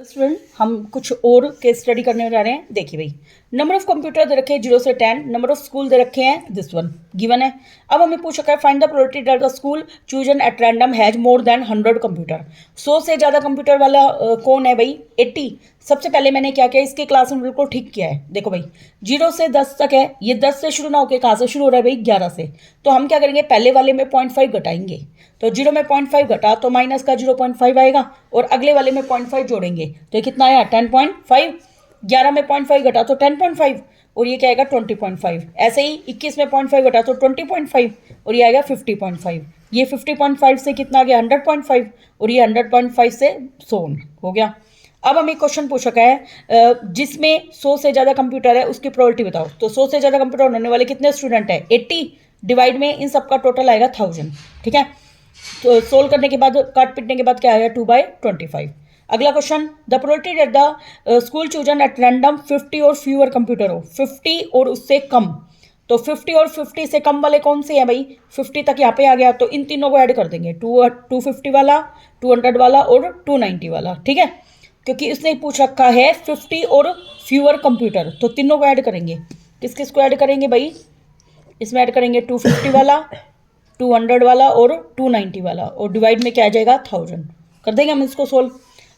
Student हम कुछ और केस स्टडी करने जा रहे हैं। देखिए भाई, नंबर ऑफ कंप्यूटर दे रखे हैं 0 से 10, नंबर ऑफ स्कूल दे रखे हैं दिस वन गिवन है। अब हमें पूछ रखा है find the probability that the school chosen at random has more than 100 computer. 100 से ज़्यादा कंप्यूटर वाला कौन है भाई? 80। सबसे पहले मैंने क्या किया, इसके क्लास में बिल्कुल ठीक किया है। देखो भाई 0 से 10 तक है, ये 10 से शुरू ना होकर कहाँ से शुरू हो रहा है भाई? 11 से। तो हम क्या करेंगे, पहले वाले में 0.5 घटाएंगे। तो 0 में 0.5 घटा तो माइनस का 0.5 आएगा और अगले वाले में 0.5 जोड़ेंगे तो ये कितना आया? 10.5। 11 में 0.5 घटा तो 10.5 और ये क्या आएगा? 20.5। ऐसे ही 21 में 0.5 घटा तो 20.5 और ये आएगा 50.5। ये 50.5 से कितना आ गया? 100.5 और ये 100.5 से 100 हो गया। अब हमें क्वेश्चन पूछ रखा है जिसमें 100 से ज़्यादा कंप्यूटर है उसकी प्रोबेबिलिटी बताओ। तो 100 से ज़्यादा कंप्यूटर होने वाले कितने स्टूडेंट है? 80 डिवाइड में इन सबका टोटल आएगा 1000। ठीक है, तो सोल्व करने के बाद काट पीटने के बाद क्या आएगा? 2/25। अगला question, the probability that the school chosen at random 50 और फ्यूअर कंप्यूटर हो। 50 और उससे कम, तो 50 और 50 से कम वाले कौन से हैं भाई? 50 तक यहाँ पे आ गया तो इन तीनों को ऐड कर देंगे, 250 वाला, 200 वाला और 290 वाला। ठीक है, क्योंकि इसने पूछ रखा है 50 और फ्यूअर कंप्यूटर, तो तीनों को ऐड करेंगे। किस किस को ऐड करेंगे भाई? इसमें ऐड करेंगे 250 वाला, 200 वाला और 290 वाला और डिवाइड में क्या आ जाएगा? 1000। कर देंगे हम इसको सोल्व।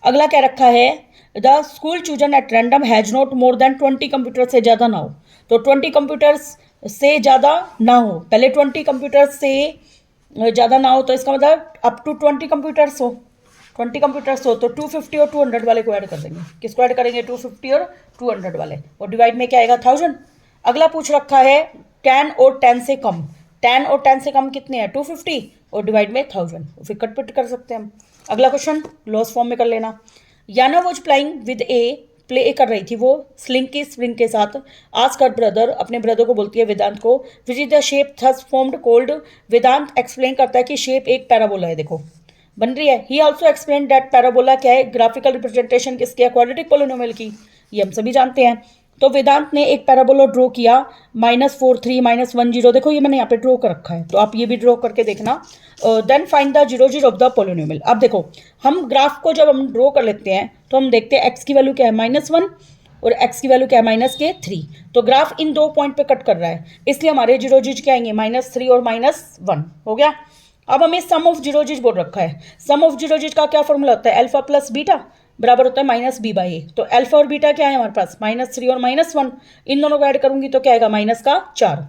अगला क्या रखा है, the school chosen at random has not more than 20 computer से ज़्यादा ना हो। तो 20 कंप्यूटर्स से ज़्यादा ना हो, पहले 20 कंप्यूटर्स से ज़्यादा ना हो तो इसका मतलब अप टू 20 कंप्यूटर्स हो। 20 कंप्यूटर्स हो तो 250 और 200 वाले को ऐड कर देंगे। किसको ऐड करेंगे? 250 और 200 वाले और डिवाइड में क्या आएगा? 1000। अगला पूछ रखा है 10 और 10 से कम। 10 और 10 से कम कितने हैं? 250 और डिवाइड में 1000। फिर कट पिट कर सकते हैं हम। अगला क्वेश्चन लॉस फॉर्म में कर लेना। Yana was playing with a, play कर रही थी वो स्प्रिंग के साथ। आस्क हर ब्रदर, अपने ब्रदर को बोलती है वेदांत को, which is the shape thus formed called. Vedant explain करता है कि शेप एक पैराबोला है, देखो बन रही है। He also explain that parabola क्या है? ग्राफिकल रिप्रेजेंटेशन किसकी है? क्वाड्रेटिक पोलिनोमियल की, ये हम सभी जानते हैं। तो वेदांत ने एक पैराबोला ड्रॉ किया -43 -10। देखो ये मैंने यहाँ पे ड्रॉ कर रखा है, तो आप ये भी ड्रॉ करके देखना। Then find the 0 of the polynomial. अब देखो हम ग्राफ को जब हम ड्रॉ कर लेते हैं तो हम देखते हैं एक्स की वैल्यू क्या है? -1 और एक्स की वैल्यू क्या है? -3। तो ग्राफ इन दो पॉइंट पे कट कर रहा है, इसलिए हमारे 0 क्या आएंगे? -3 और -1 हो गया। अब हमें सम ऑफ 0 बोल रखा है। सम ऑफ 0 का क्या फॉर्मूला होता है? अल्फा प्लस बीटा बराबर होता है -b/a। तो अल्फा और बीटा क्या है हमारे पास? -3 और -1। इन दोनों को ऐड करूंगी तो क्या आएगा? -4।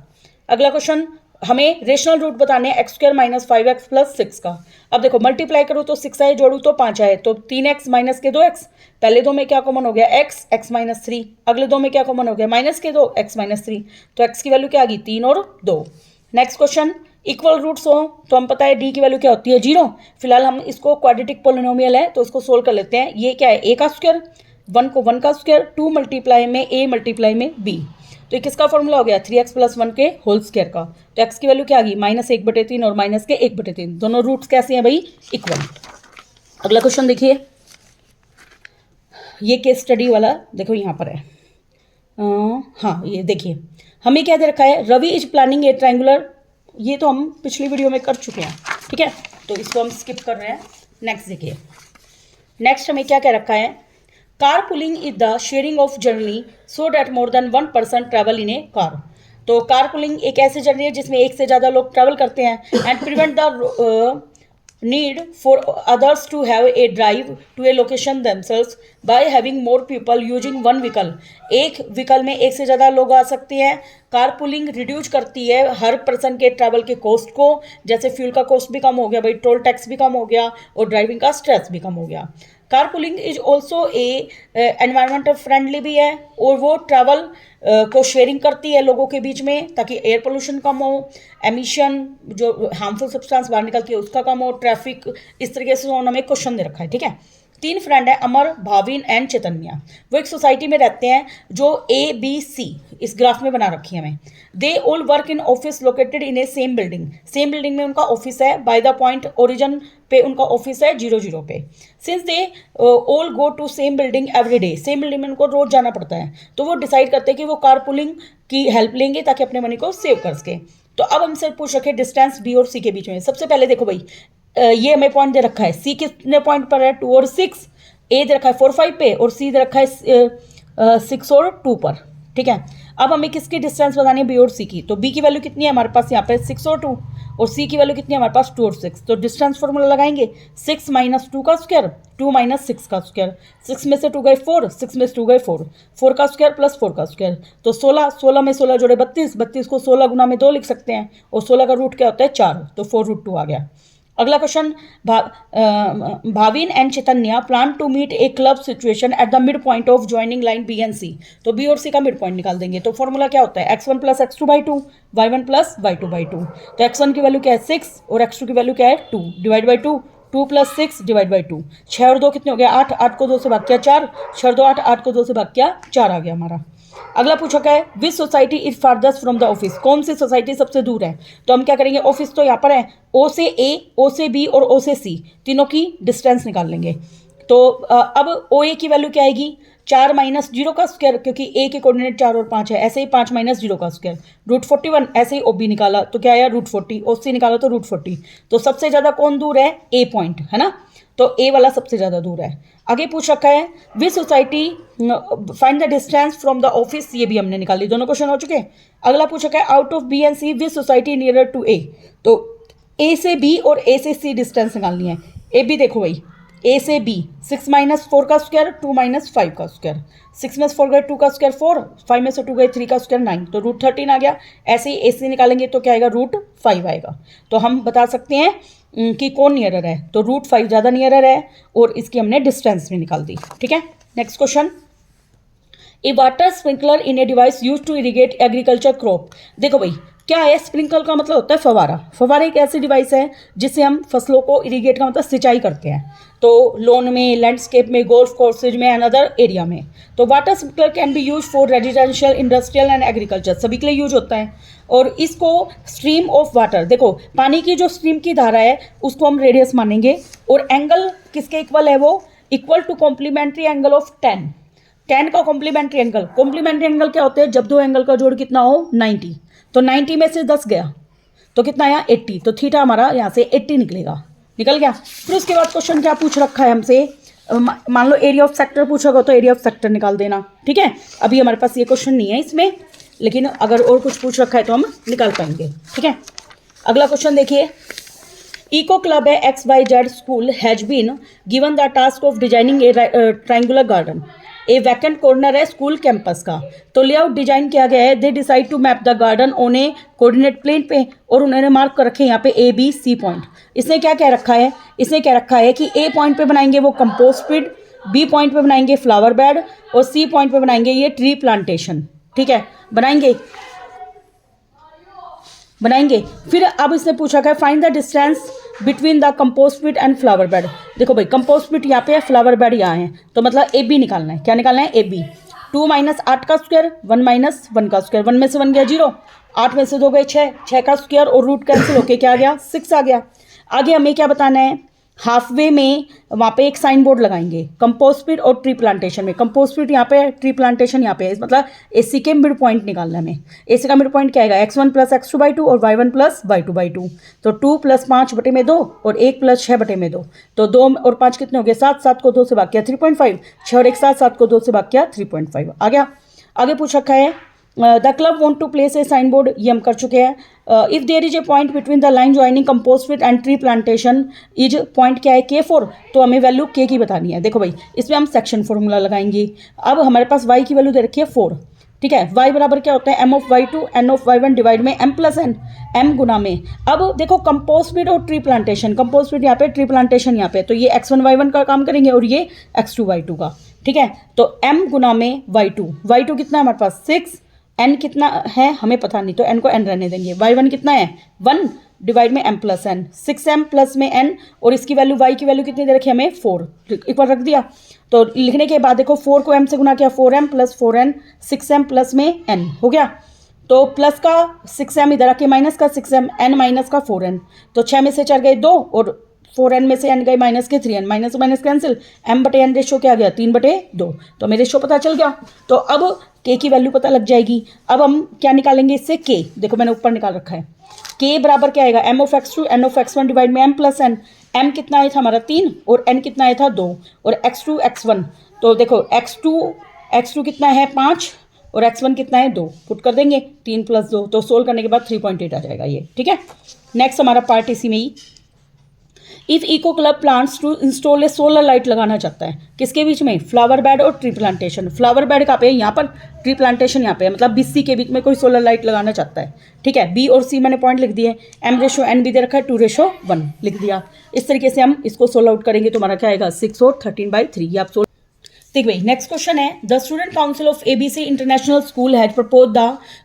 अगला क्वेश्चन, हमें रेशनल रूट बताने हैं x² - 5x + 6 का। अब देखो मल्टीप्लाई करूँ तो 6 आए, जोड़ू तो 5 आए, तो 3x माइनस के 2x। पहले दो में क्या कॉमन हो गया? x, x - 3। अगले दो में क्या कॉमन हो गया? माइनस के 2, x - 3। तो x की वैल्यू क्या आ गई? 3 और 2। नेक्स्ट क्वेश्चन, इक्वल रूट्स हो तो हम पता है d की वैल्यू क्या होती है? 0। फिलहाल हम इसको क्वाड्रेटिक पोलिनोमियल है तो इसको सोल्व कर लेते हैं। ये क्या है? a का स्क्वायर, 1 को 1 का स्क्वायर, 2 मल्टीप्लाई में a मल्टीप्लाई में b। तो ये किसका फॉर्मूला हो गया? 3x + 1 के होल स्क्वायर का। तो x की वैल्यू क्या आ गई? -1/3 और -1/3। दोनों रूट्स कैसे हैं भाई? इक्वल। अगला क्वेश्चन देखिए, ये केस स्टडी वाला देखो यहाँ पर है। हाँ ये देखिए, हमें क्या दे रखा है? Ravi is planning a triangular. ये तो हम पिछली वीडियो में कर चुके हैं, ठीक है, तो इसको हम स्किप कर रहे हैं। नेक्स्ट देखिए, नेक्स्ट हमें क्या कह रखा है? Car pulling is the sharing of journey so that more than 1 person travel in A car. तो कार पुलिंग एक ऐसी जर्नी है जिसमें एक से ज़्यादा लोग ट्रैवल करते हैं and prevent the need for others to have a drive to a location themselves by having more people using one vehicle। एक व्हीकल में एक से ज़्यादा लोग आ सकते हैं। कार पुलिंग रिड्यूस करती है हर पर्सन के ट्रैवल के कॉस्ट को, जैसे फ्यूल का कॉस्ट भी कम हो गया भाई, टोल टैक्स भी कम हो गया और ड्राइविंग का स्ट्रेस भी कम हो गया। Car pulling is also environmental friendly भी है और वो ट्रैवल को शेयरिंग करती है लोगों के बीच में ताकि एयर पोल्यूशन कम हो, एमिशन जो हार्मफुल सब्सटेंस बाहर निकलती है उसका कम हो, ट्रैफिक, इस तरीके से उन्होंने हमें क्वेश्चन दे रखा है। ठीक है, 3 फ्रेंड है, अमर, भाविन एंड चैतन्या। वो एक सोसाइटी में रहते हैं जो ABC इस ग्राफ में बना रखी है हमें। They all work in office located in A same building. Same building में उनका ऑफिस है। बाय द पॉइंट ओरिजिन पे उनका ऑफिस है 0 पे। Since they all go to same building every day, same building में उनको रोज जाना पड़ता है, तो वो डिसाइड करते हैं कि वो कार पुलिंग की हेल्प लेंगे ताकि अपने मनी को सेव कर सके। तो अब हमसे पूछ रखे डिस्टेंस B और C के बीच में। सबसे पहले देखो भाई, ये हमें पॉइंट दे रखा है, C कितने पॉइंट पर है? 2 और 6। ए दे रखा है 4 5 पे और सी दे रखा है 6 और 2 पर, ठीक है। अब हमें किसकी डिस्टेंस बतानी है, बी और सी की। तो बी की वैल्यू कितनी है हमारे पास यहाँ पे 6 और 2, और सी की वैल्यू कितनी है हमारे पास 2 और 6। तो डिस्टेंस फॉर्मूला लगाएंगे 6 माइनस 2 का स्क्वायर 2 माइनस 6 का स्क्वायर, 6 में से 2 गए 4, 6 में से 2 गए 4, 4 का स्क्वायर प्लस 4 का स्क्वायर, तो 16, 16 में 16 जोड़े 32, 32 को 16 गुना में 2 लिख सकते हैं, और 16 का रूट क्या होता है 4, तो 4√2 आ गया। अगला question, Bhavin and Chaitanya plan to meet a club situation at the mid point of joining line B and C. तो बी और सी का मिड पॉइंट निकाल देंगे। तो फॉर्मूला क्या होता है x1 plus x2/2 y1 plus y2/2। तो x1 की वैल्यू क्या है 6 और x2 की वैल्यू क्या है 2 divide by 2, 2 plus 6 divide by 2, 6 और 2 कितने हो गया 8, 8 को 2 से भाग किया 4, 6 और 2 8, 8 को 2 से भाग किया 4 आ गया हमारा। अगला पूछा क्या है, which society is farthest from the office. कौन सी सोसाइटी सबसे दूर है। तो हम क्या करेंगे, ऑफिस तो यहाँ पर है, ओ से ए, ओ से बी और ओ से सी तीनों की डिस्टेंस निकाल लेंगे। तो अब ओ ए की वैल्यू क्या आएगी 4 माइनस 0 का स्क्वायर, क्योंकि ए के कोऑर्डिनेट 4 और 5 है, ऐसे ही 5 माइनस 0 का स्क्वायर √41, ऐसे ही ओ बी निकाला तो क्या आया √40, ओ सी निकाला तो √40। तो सबसे ज़्यादा कौन दूर है, ए पॉइंट है ना, तो ए वाला सबसे ज़्यादा दूर है। आगे पूछ रखा है which society find the distance from the office, ये भी हमने निकाली, दोनों क्वेश्चन हो चुके हैं। अगला पूछ रखा है out of B and C which society nearer to A. तो ए से बी और ए से सी डिस्टेंस निकालनी है। ए बी देखो भाई, ए से बी 6 माइनस 4 का स्क्वायर 2 माइनस 5 का स्क्वायर, 6 में से 4 गए 2 का स्क्वायर 4, 5 में से 2 गए 3 का स्क्वायर 9, तो √13 आ गया। ऐसे ही ए से निकालेंगे तो क्या आएगा √5 आएगा। तो हम बता सकते हैं कि कौन नियरर है, तो √5 ज़्यादा नियरर है, और इसकी हमने डिस्टेंस भी निकाल दी, ठीक है। Next question, a water sprinkler in a device use to irrigate agriculture crop. देखो भाई क्या है, स्प्रिंकलर का मतलब होता है फवारा। फवारा एक ऐसी डिवाइस है जिससे हम फसलों को इरीगेट का मतलब सिंचाई करते हैं, तो लॉन में, लैंडस्केप में, गोल्फ कोर्सेज में एंड अदर एरिया में। तो water sprinkler can be use for residential, industrial and agriculture, सभी के लिए यूज होता है। और इसको स्ट्रीम ऑफ वाटर, देखो पानी की जो स्ट्रीम की धारा है उसको हम रेडियस मानेंगे, और एंगल किसके इक्वल है, वो equal to complementary angle of 10। 10 का कॉम्प्लीमेंट्री एंगल, कॉम्प्लीमेंट्री एंगल क्या होते हैं, जब दो एंगल का जोड़ कितना हो 90, तो 90 में से 10 गया तो कितना आया 80, तो थीटा हमारा यहाँ से 80 निकलेगा, निकल गया। फिर उसके बाद क्वेश्चन क्या पूछ रखा है हमसे, मान लो एरिया ऑफ सेक्टर पूछा होगा तो एरिया ऑफ सेक्टर निकाल देना, ठीक है। अभी हमारे पास ये क्वेश्चन नहीं है इसमें, लेकिन अगर और कुछ पूछ रखा है तो हम निकाल पाएंगे, ठीक है। अगला क्वेश्चन देखिए, इको क्लब है XYZ school has been given the task of designing a triangular garden. A vacant corner है स्कूल कैंपस का, तो लेआउट डिजाइन किया गया है। They decide to map the garden on a coordinate plane पे, और उन्होंने मार्क कर रखे हैं यहाँ पे ABC पॉइंट। इसने क्या क्या रखा है, इसने क्या रखा है कि A पॉइंट पे बनाएंगे वो कंपोस्ट पिट, B पॉइंट पे बनाएंगे फ्लावर बेड, और C पॉइंट पे बनाएंगे ये ट्री प्लांटेशन, ठीक है, बनाएंगे। फिर अब इसने पूछा है find the distance between the compost pit and flower bed. देखो भाई कंपोस्ट पिट यहाँ पे है, फ्लावर बेड यहाँ है, तो मतलब AB निकालना है। क्या निकालना है, AB। 2 माइनस 8 का स्क्वायर 1 माइनस 1 का स्क्वायर, 1 में से 1 गया 0, 8 में से 2 गए 6, 6 का स्क्वायर और रूट कैंसिल होके क्या आ गया 6 आ गया। आगे हमें क्या बताना है, हाफ वे में वहाँ पे एक साइन बोर्ड लगाएंगे कंपोस्ट पिट और ट्री प्लांटेशन में। कंपोस्ट पिट यहाँ पे है, ट्री प्लांटेशन यहाँ पे है, मतलब AC के मिड पॉइंट निकालना है हमें। AC का मिड पॉइंट क्या आएगा x1 प्लस x2/2 और y1 प्लस y2/2। तो 2 प्लस 5 बटे में 2 और 1 प्लस 6 बटे में 2, तो 2 और 5 कितने हो गए 7, 7 को 2 से भाग किया 3.5, 6 और 1 7, 7 को 2 से भाग किया 3.5 आ गया। आगे पूछ रखा है the club want to place a sign board, ये हम कर चुके हैं। If there is a point between the line joining compost pit and tree plantation is point क्या है K4, तो हमें वैल्यू K की बतानी है। देखो भाई इसमें हम सेक्शन फॉर्मूला लगाएंगे। अब हमारे पास y की वैल्यू दे रखी है 4, ठीक है। y बराबर क्या होता है m of y2 n of y1 divide में m प्लस n, m गुना में। अब देखो कंपोस्ट पिट और ट्री प्लांटेशन, कंपोस्ट पिट यहाँ पे, ट्री प्लांटेशन यहाँ पे, तो ये x1 y1 का काम करेंगे और ये x2 y2 का, ठीक है। तो m गुना में y2 कितना है हमारे पास 6, n कितना है हमें पता नहीं, तो n को n रहने देंगे। y1 कितना है 1 डिवाइड में m plus n, 6m plus में n, और इसकी वैल्यू y की वैल्यू कितनी दे रखी है हमें 4, एक बार रख दिया। तो लिखने के बाद देखो 4 को m से गुना किया 4m plus 4n, 6m plus में n हो गया। तो प्लस का 6m इधर आके माइनस का 6m, n माइनस का 4n, तो 6 में से 4 गए 2 और 4n में से n गए माइनस के 3n, minus minus cancel, m बटे n रेशो क्या आ गया 3/2, तो हमें रेशो पता चल गया। तो अब k की वैल्यू पता लग जाएगी। अब हम क्या निकालेंगे इससे k, देखो मैंने ऊपर निकाल रखा है, k बराबर क्या आएगा m of x2 n of x1 divide में m प्लस n, m कितना आया था हमारा 3 और n कितना आया था 2 और x2 x1, तो देखो x2 कितना है 5 और x1 कितना है 2, पुट कर देंगे 3 + 2, तो सोल्व करने के बाद 3.8 आ जाएगा ये, ठीक है। नेक्स्ट हमारा पार्ट इसी में ही, if eco club plants to install a solar light लगाना चाहता है, किसके बीच में, फ्लावर बेड और ट्री प्लांटेशन। फ्लावर बेड कहाँ पे है, यहाँ पर, ट्री प्लांटेशन यहाँ पे है, मतलब BC के बीच में कोई सोलर लाइट लगाना चाहता है, ठीक है। B और C मैंने पॉइंट लिख दिए, M/N भी दे रखा है, 2/1 लिख दिया। इस तरीके से हम इसको सोल्व आउट करेंगे तो हमारा क्या आएगा 6 और 13/3, ये आप सोल्व। ठीक भाई, नेक्स्ट क्वेश्चन है, the student council of ABC international school has propose the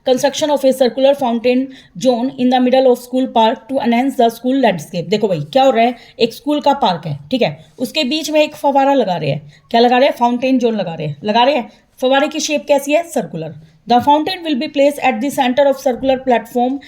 construction of a circular fountain zone in the middle of school park to enhance the school landscape. देखो भाई क्या हो रहा है, एक स्कूल का पार्क है, ठीक है, उसके बीच में एक फवारा लगा रहे हैं, क्या लगा रहे हैं, फाउंटेन जोन लगा रहे हैं। फवारे की शेप कैसी है, circular. The fountain will be place at the centre of circular platform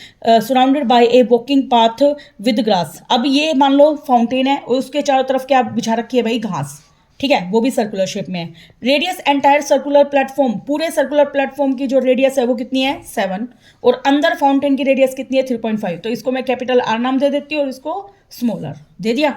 surrounded by A walking path with grass. अब ये मान लो फाउंटेन है और उसके चारों तरफ क्या बिछा रखी है भाई, घास, ठीक है, वो भी सर्कुलर शेप में है। रेडियस एंटायर सर्कुलर प्लेटफॉर्म, पूरे सर्कुलर प्लेटफॉर्म की जो रेडियस है वो कितनी है 7 और अंदर फाउंटेन की रेडियस कितनी है 3.5, तो इसको मैं कैपिटल R नाम दे देती हूँ और इसको स्मॉलर दे दिया।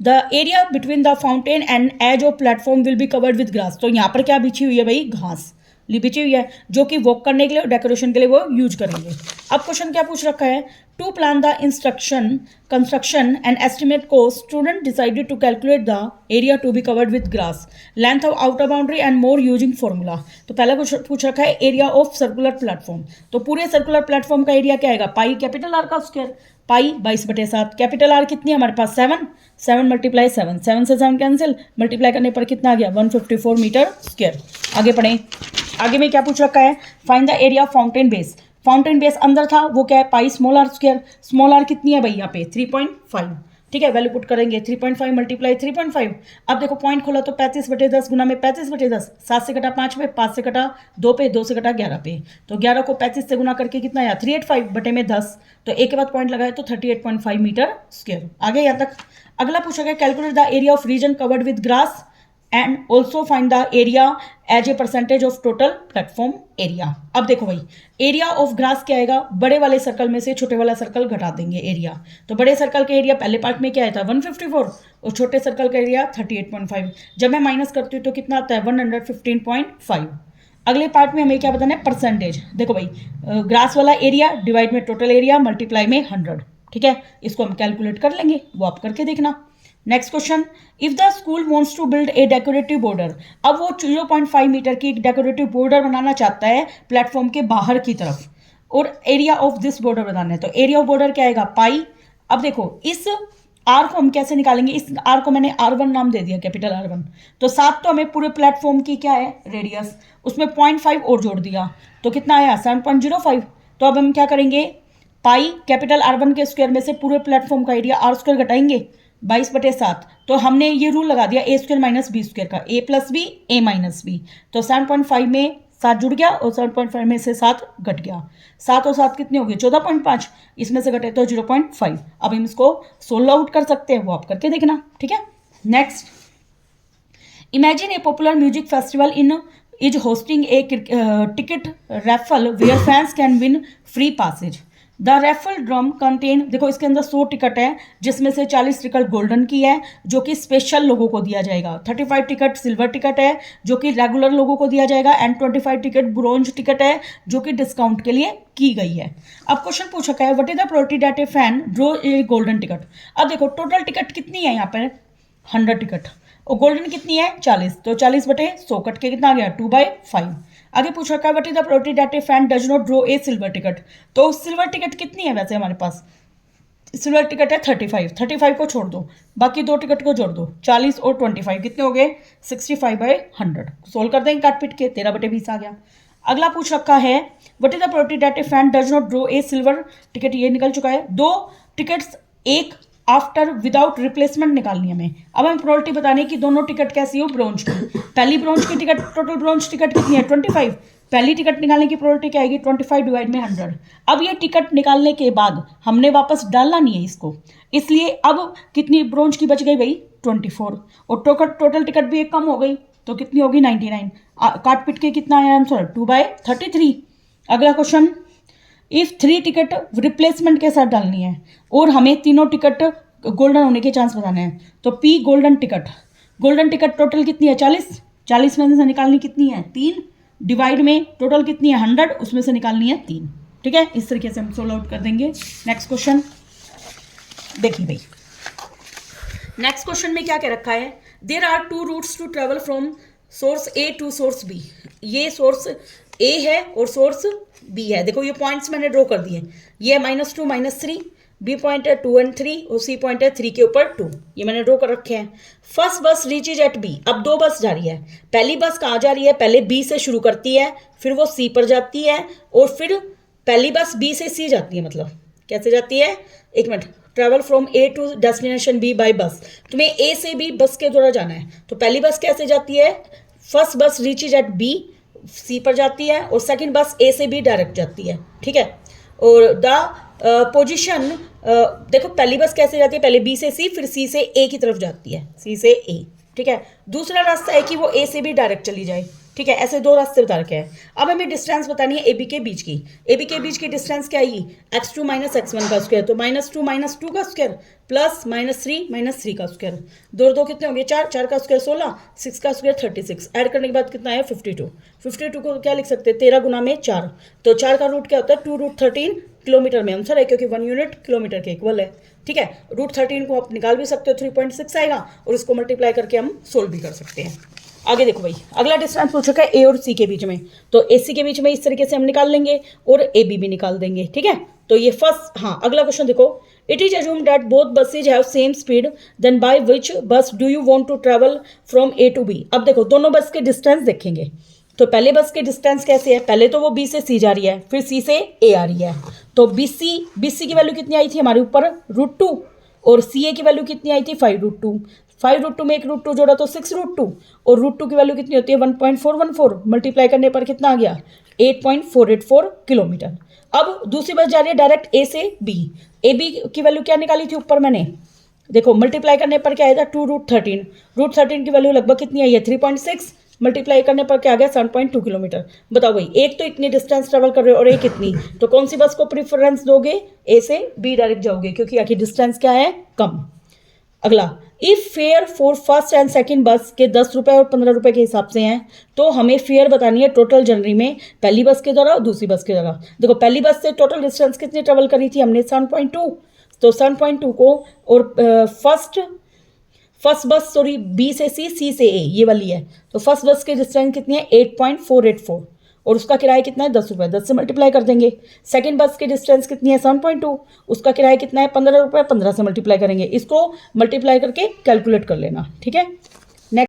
The area between the fountain and edge of platform will be covered with grass, तो यहाँ पर क्या बिछी हुई है भाई, घास बिछी हुई है, जो कि वॉक करने के लिए और डेकोरेशन के लिए वो यूज करेंगे। अब क्वेश्चन क्या पूछ रखा है, to plan the construction and estimate cost, student decided to calculate the area to be covered with grass, length of outer boundary and more using formula. तो पहला क्वेश्चन पूछ रखा है एरिया ऑफ सर्कुलर प्लेटफॉर्म, तो पूरे circular platform का area क्या आएगा, पाई कैपिटल R का स्क्वायर, पाई 22/7, कैपिटल R कितनी है हमारे पास 7 × 7, 7 से 7 कैंसिल, मल्टीप्लाई करने पर कितना आ गया 154 मीटर स्क्वायर। आगे पढ़ें, आगे में क्या पूछ रखा है, find the area of fountain base. Fountain base अंदर था, वो क्या है, pi small r square, small r कितनी है भाई यहाँ पे 3.5, ठीक है, वैल्यू पुट करेंगे 3.5 × 3.5। अब देखो पॉइंट खोला तो 35/10 गुना में 35/10, 7 से कटा 5 पे, 5 से कटा 2 पे, 2 से कटा 11 पे, तो 11 को 35 से गुना करके कितना आया 385/10, तो एक के बाद पॉइंट लगाए तो 38.5 मीटर स्क्वायर। आगे यहाँ तक। अगला पूछा गया, calculate the area of region covered with grass and also find the area as a percentage of total platform area. अब देखो भाई, एरिया ऑफ ग्रास क्या आएगा, बड़े वाले सर्कल में से छोटे वाला सर्कल घटा देंगे एरिया, तो बड़े सर्कल का एरिया पहले पार्ट में क्या आया था 154 और छोटे सर्कल का एरिया 38.5, जब मैं माइनस करती हूँ तो कितना आता है 115.5। अगले पार्ट में हमें क्या बताना है, परसेंटेज। देखो भाई, ग्रास वाला एरिया डिवाइड में टोटल एरिया मल्टीप्लाई में 100, ठीक है, इसको हम कैलकुलेट कर लेंगे, वो आप करके देखना। Next question, if the school wants to build a decorative border, अब वो 0.5 मीटर की एक डेकोरेटिव बॉर्डर बनाना चाहता है प्लेटफॉर्म के बाहर की तरफ, और एरिया ऑफ दिस बॉर्डर बताना है, तो एरिया ऑफ बॉर्डर क्या आएगा पाई। अब देखो इस R को हम कैसे निकालेंगे, इस R को मैंने R1 नाम दे दिया, कैपिटल R1, तो 7 तो हमें पूरे प्लेटफॉर्म की क्या है रेडियस, उसमें 0.5 और जोड़ दिया तो कितना आया 7.05। तो अब हम क्या करेंगे, पाई कैपिटल R1 के स्क्वायर में से पूरे प्लेटफॉर्म का एरिया R स्क्वायर घटाएंगे 22/7, तो हमने ये रूल लगा दिया A² - B² का, A + B A - B, तो 7.5 में 7 जुड़ गया और 7.5 में से 7 घट गया, 7 और 7 कितने हो गए 14.5, इसमें से घटे तो 0.5। अब हम इसको सोल्व आउट कर सकते हैं, वो आप करके देखना, ठीक है। Next, imagine a popular music festival is hosting a ticket raffle where fans can win free passes. The raffle drum contain, देखो इसके अंदर 100 टिकट है, जिसमें से 40 टिकट गोल्डन की है जो कि स्पेशल लोगों को दिया जाएगा, 35 टिकट सिल्वर टिकट है जो कि रेगुलर लोगों को दिया जाएगा, एंड 25 टिकट ब्रोंज टिकट है जो कि डिस्काउंट के लिए की गई है। अब क्वेश्चन पूछा है, what is the probability that A fan draw a golden ticket. अब देखो टोटल टिकट कितनी है यहाँ पर 100 टिकट और गोल्डन कितनी है 40, तो 40/100 कट के कितना आ गया 2/5। आगे पूछ रखा है, what is the probability that A fan does not draw a silver ticket. तो सिल्वर टिकट कितनी है वैसे हमारे पास, सिल्वर टिकट है 35 को छोड़ दो, बाकी 2 टिकट को जोड़ दो, 40 और 25 कितने हो गए 65/100। सोल्व कर देंगे काट पीट के, 13/20 आ गया। अगला पूछ रखा है, what is the probability that A fan does not draw a silver ticket, ये निकल चुका है। 2 टिकट्स एक आफ्टर विदाउट रिप्लेसमेंट निकालनी है हमें। अब हमें प्रोबेबिलिटी बतानी है कि दोनों टिकट कैसी हो ब्रोंज की। पहली ब्रोंज की टिकट, टोटल ब्रोंज टिकट कितनी है 25, पहली टिकट निकालने की प्रोबेबिलिटी क्या आएगी 25 डिवाइड में 100। अब ये टिकट निकालने के बाद हमने वापस डालना नहीं है इसको, इसलिए अब कितनी ब्रोंज की बच गई भाई 24, और टोटल टिकट भी एक कम हो गई तो कितनी होगी 99। काट पिट के कितना आया आंसर 2/33। अगला क्वेश्चन, इफ 3 टिकट रिप्लेसमेंट के साथ डालनी है और हमें तीनों टिकट गोल्डन होने के चांस बताने हैं। तो पी गोल्डन टिकट टोटल कितनी है 40 में से निकालनी कितनी है 3, डिवाइड में टोटल कितनी है 100, उसमें से निकालनी है 3। ठीक है, इस तरीके से हम सोल्व आउट कर देंगे। नेक्स्ट क्वेश्चन देखिए भाई, नेक्स्ट क्वेश्चन में क्या कह रखा है, there are 2 routes to travel from source A to source B. ये सोर्स ए है और सोर्स बी है। देखो ये पॉइंट्स मैंने ड्रॉ कर दिए, ये है -2 -3, बी पॉइंट है 2 और 3 और सी पॉइंट है 3 के ऊपर 2, ये मैंने ड्रॉ कर रखे हैं। फर्स्ट बस रीचेज एट बी। अब 2 बस जा रही है, पहली बस कहाँ जा रही है, पहले बी से शुरू करती है, फिर वो सी पर जाती है, और फिर पहली बस बी से सी जाती है। मतलब कैसे जाती है, एक minute, travel from A to destination B by bus. तुम्हें ए से बी बस के द्वारा जाना है, तो पहली बस कैसे जाती है, फर्स्ट बस रीचेज एट बी, सी पर जाती है, और सेकंड बस ए से बी डायरेक्ट जाती है। ठीक है, और द पोजीशन, देखो पहली बस कैसे जाती है, पहले बी से सी, फिर सी से ए की तरफ जाती है, सी से ए। ठीक है, दूसरा रास्ता है कि वो ए से भी डायरेक्ट चली जाए। ठीक है, ऐसे 2 रास्ते बता रखे हैं। अब हमें डिस्टेंस बतानी है ए बी के बीच की। ए बी के बीच की डिस्टेंस क्या आएगी, x2 - x1 का स्क्वायर, तो -2 - 2 का स्क्वायर प्लस -3 - 3 का स्क्वायर, 2 2 कितने होंगे 4, 4 का स्क्वायर 16, 6 का स्क्वायर 36, ऐड करने के बाद कितना है 52। 52 को क्या लिख सकते हैं 13 गुना में 4, तो 4 का रूट क्या होता है 2√13 किलोमीटर में आंसर है, क्योंकि 1 यूनिट किलोमीटर के इक्वल है। ठीक है, √13 को आप निकाल भी सकते हो, 3.6 आएगा, और इसको मल्टीप्लाई करके हम सोल्व भी कर सकते हैं। आगे देखो भाई, अगला डिस्टेंस पूछ रखा है ए और सी के बीच में, तो ए सी के बीच में इस तरीके से हम निकाल लेंगे और ए बी भी निकाल देंगे। ठीक है, तो ये फर्स्ट, हाँ अगला क्वेश्चन देखो, it is assumed that both buses have same speed, then by which bus do you want to travel from A to B. अब देखो दोनों बस के डिस्टेंस देखेंगे, तो पहले बस के डिस्टेंस कैसे है, पहले तो वो बी से सी जा रही है, फिर सी से ए आ रही है, तो बी सी की वैल्यू कितनी आई थी हमारे ऊपर √2, और सी ए की वैल्यू कितनी आई थी 5√2। 5√2 में एक √2 जोड़ा तो 6√2, और √2 की वैल्यू कितनी होती है 1.414, मल्टीप्लाई करने पर कितना आ गया 8.484 किलोमीटर। अब दूसरी बस जा रही है डायरेक्ट ए से बी, ए बी की वैल्यू क्या निकाली थी ऊपर मैंने, देखो मल्टीप्लाई करने पर क्या आएगा 2√13, √13 की वैल्यू लगभग कितनी आई है 3.6, मल्टीप्लाई करने पर क्या आ गया 7.2 किलोमीटर। बताओ भाई, एक तो इतनी डिस्टेंस ट्रेवल कर रहे हो और एक इतनी, तो कौन सी बस को प्रीफरेंस दोगे, ए से बी डायरेक्ट जाओगे, क्योंकि आखिर डिस्टेंस क्या है कम। अगला, if fair for first and second बस के 10 रुपये और 15 रुपये के हिसाब से हैं, तो हमें फेयर बतानी है टोटल जर्नी में, पहली बस के द्वारा और दूसरी बस के द्वारा। देखो पहली बस से टोटल डिस्टेंस कितनी ट्रेवल करी थी हमने 7.2, तो 7.2 को, और फर्स्ट बस सॉरी बी से सी से ए ये वाली है, तो फर्स्ट बस की डिस्टेंस कितनी है 8.484, और उसका किराया कितना है 10 रुपये, 10 से मल्टीप्लाई कर देंगे। सेकंड बस की डिस्टेंस कितनी है 7.2, उसका किराया कितना है 15 रुपये, 15 से मल्टीप्लाई करेंगे, इसको मल्टीप्लाई करके कैलकुलेट कर लेना। ठीक है, नेक्स्ट